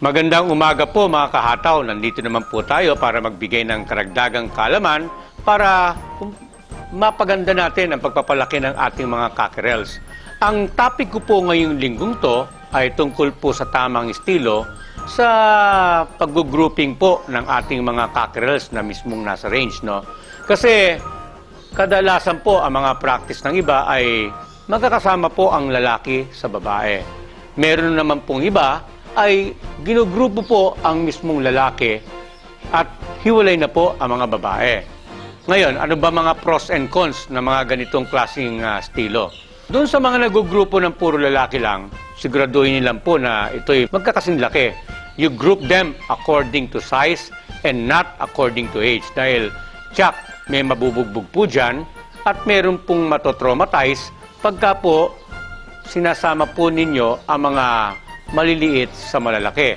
Magandang umaga po mga kahataw. Nandito naman po tayo para magbigay ng karagdagang kaalaman para mapaganda natin ang pagpapalaki ng ating mga cockerels. Ang topic ko po ngayong linggong to ay tungkol po sa tamang estilo sa pag-grouping po ng ating mga cockerels na mismong nasa range, no? Kasi kadalasan po ang mga practice ng iba ay magkakasama po ang lalaki sa babae. Meron naman pong iba ay ginugrupo po ang mismong lalaki at hiwalay na po ang mga babae. Ngayon, ano ba mga pros and cons ng mga ganitong klaseng estilo? Doon sa mga nagugrupo ng puro lalaki lang, siguraduhin nilang po na ito'y magkakasing laki. You group them according to size and not according to age. Dahil, tsak, may mabubugbog po dyan at meron pong matotraumatize pagka po sinasama po ninyo ang mga maliliit sa malalaki.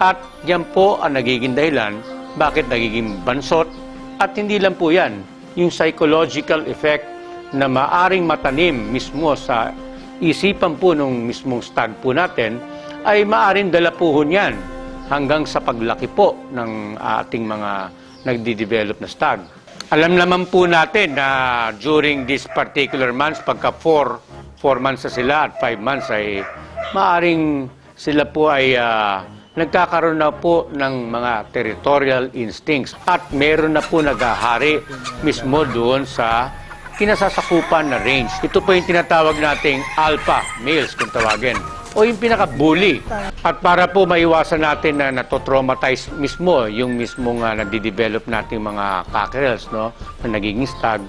At yan po ang nagiging dahilan bakit nagiging bansot. At hindi lang po yan, yung psychological effect na maaring matanim mismo sa isipan po nung mismong stag po natin ay maaring dalapuhon yan hanggang sa paglaki po ng ating mga nagdi-develop na stag. Alam naman po natin na during this particular months, pagka 4 months na sila at 5 months ay maaring sila po ay nagkakaroon na po ng mga territorial instincts at meron na po naghahari mismo doon sa kinasasakupan na range. Ito po yung tinatawag nating alpha males kung tawagin o yung pinaka-bully. At para po maiwasan natin na natotraumatize mismo yung mismong nagdi-develop nating mga cockerels, no, na nagiging stag,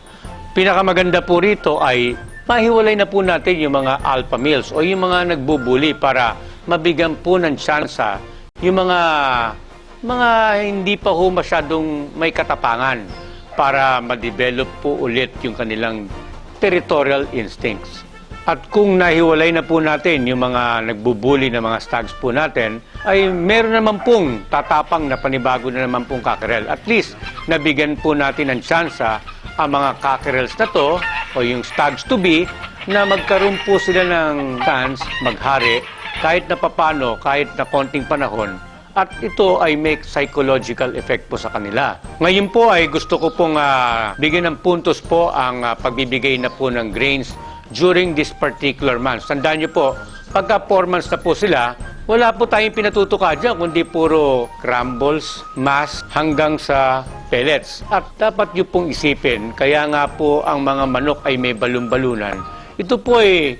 pinakamaganda po rito ay mahiwalay na po natin yung mga alpha males o yung mga nagbubuli para mabigyan po ng tsansa yung mga hindi pa ho masyadong may katapangan para ma-develop po ulit yung kanilang territorial instincts. At kung nahiwalay na po natin yung mga nagbubuli na mga stags po natin, ay meron naman pong tatapang na panibago na naman pong cockerel. At least, nabigyan po natin ng tsansa ang mga cockerels na to o yung stags to be na magkaroon po sila ng chance maghari kahit na papano, kahit na konting panahon, at ito ay make psychological effect po sa kanila. Ngayon po ay gusto ko pong bigyan ng puntos po ang pagbibigay na po ng grains during this particular month. Tandaan nyo po, pagka 4 months na po sila, wala po tayong pinatutuka dyan, kundi puro crumbles, mass, hanggang sa pellets. At dapat nyo pong isipin, kaya nga po ang mga manok ay may balon-balunan. Ito po ay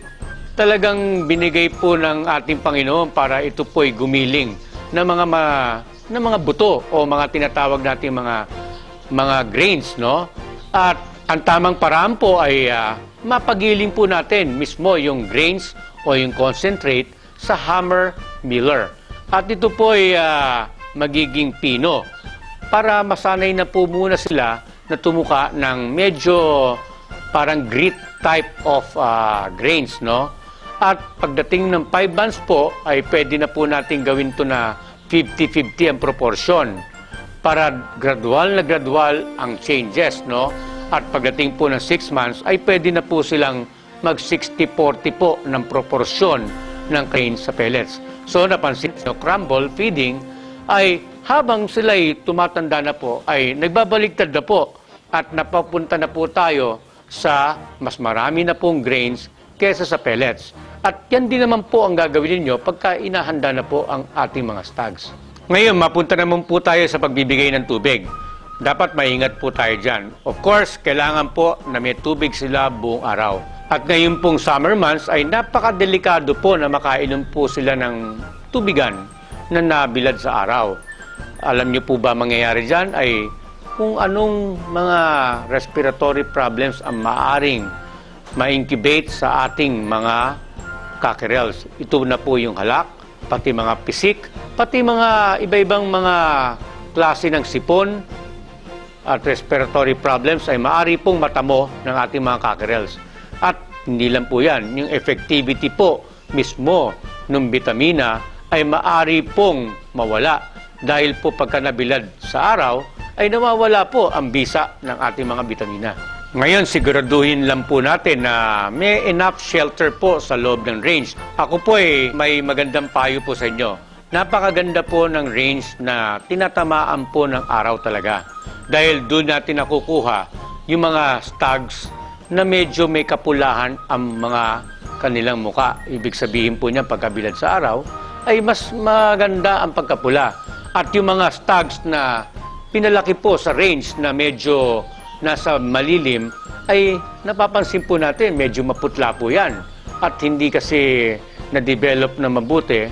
talagang binigay po ng ating Panginoon para ito po ay gumiling ng mga buto o mga tinatawag nating mga grains, no? At ang tamang paraan po ay mapagiling po natin mismo yung grains o yung concentrate sa hammer miller. At ito po ay magiging pino para masanay na po muna sila na tumuka ng medyo parang grit type of grains, no? At pagdating ng 5 months po, ay pwede na po natin gawin to na 50-50 ang proportion para gradual ang changes, no? At pagdating po ng 6 months, ay pwede na po silang mag 60-40 po ng proportion ng grains sa pellets. So napansin nyo, crumble feeding ay habang sila'y tumatanda na po, ay nagbabaligtad na po at napapunta na po tayo sa mas marami na pong grains kesa sa pellets. At yan din naman po ang gagawin ninyo pagka inahanda na po ang ating mga stags. Ngayon, mapunta naman po tayo sa pagbibigay ng tubig. Dapat maingat po tayo dyan. Of course, kailangan po na may tubig sila buong araw. At ngayon pong summer months ay napakadelikado po na makainom po sila ng tubigan na nabilad sa araw. Alam niyo po ba mangyayari dyan ay kung anong mga respiratory problems ang maaring ma-incubate sa ating mga cockerels. Ito na po yung halak, pati mga pisik, pati mga iba-ibang mga klase ng sipon at respiratory problems ay maaari pong matamo ng ating mga cockerels. At hindi lang po yan, yung effectivity po mismo ng vitamina ay maaari pong mawala dahil po pagka nabilad sa araw ay nawawala po ang bisa ng ating mga vitamina. Ngayon, siguraduhin lang po natin na may enough shelter po sa loob ng range. Ako po ay may magandang payo po sa inyo. napakaganda po ng range na tinatamaan po ng araw talaga. Dahil doon natin nakukuha yung mga stags na medyo may kapulahan ang mga kanilang muka. Ibig sabihin po niya pagkabilad sa araw ay mas maganda ang pagkapula. At yung mga stags na pinalaki po sa range na medyo nasa malilim ay napapansin po natin medyo maputla po yan. At hindi kasi na-develop na mabuti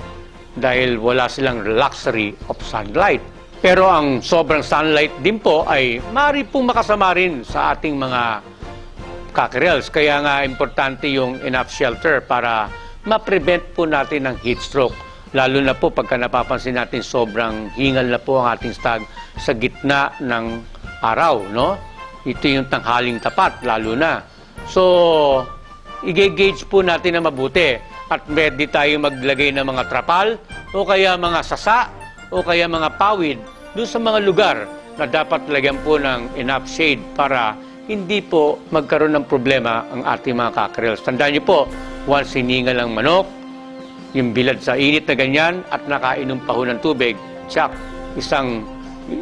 dahil wala silang luxury of sunlight. Pero ang sobrang sunlight din po ay maaari pong makasama rin sa ating mga cockerels. Kaya nga importante yung enough shelter para ma-prevent po natin ng heat stroke. Lalo na po pagka napapansin natin sobrang hingal na po ang ating stag sa gitna ng araw, no? Ito yung tanghaling tapat, lalo na. So, i-gauge po natin na mabuti. At pwede tayo maglagay ng mga trapal o kaya mga sasa o kaya mga pawid doon sa mga lugar na dapat lagyan po ng enough shade para hindi po magkaroon ng problema ang ating mga cockerels. Tandaan niyo po, once hiningal ang manok, yung bilad sa init na ganyan at nakainom pa ho ng tubig, tsak,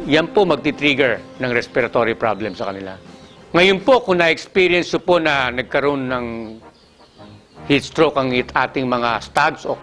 yan po magti-trigger ng respiratory problem sa kanila. Ngayon po, kung na-experience po na nagkaroon ng heat stroke ang ating mga stags o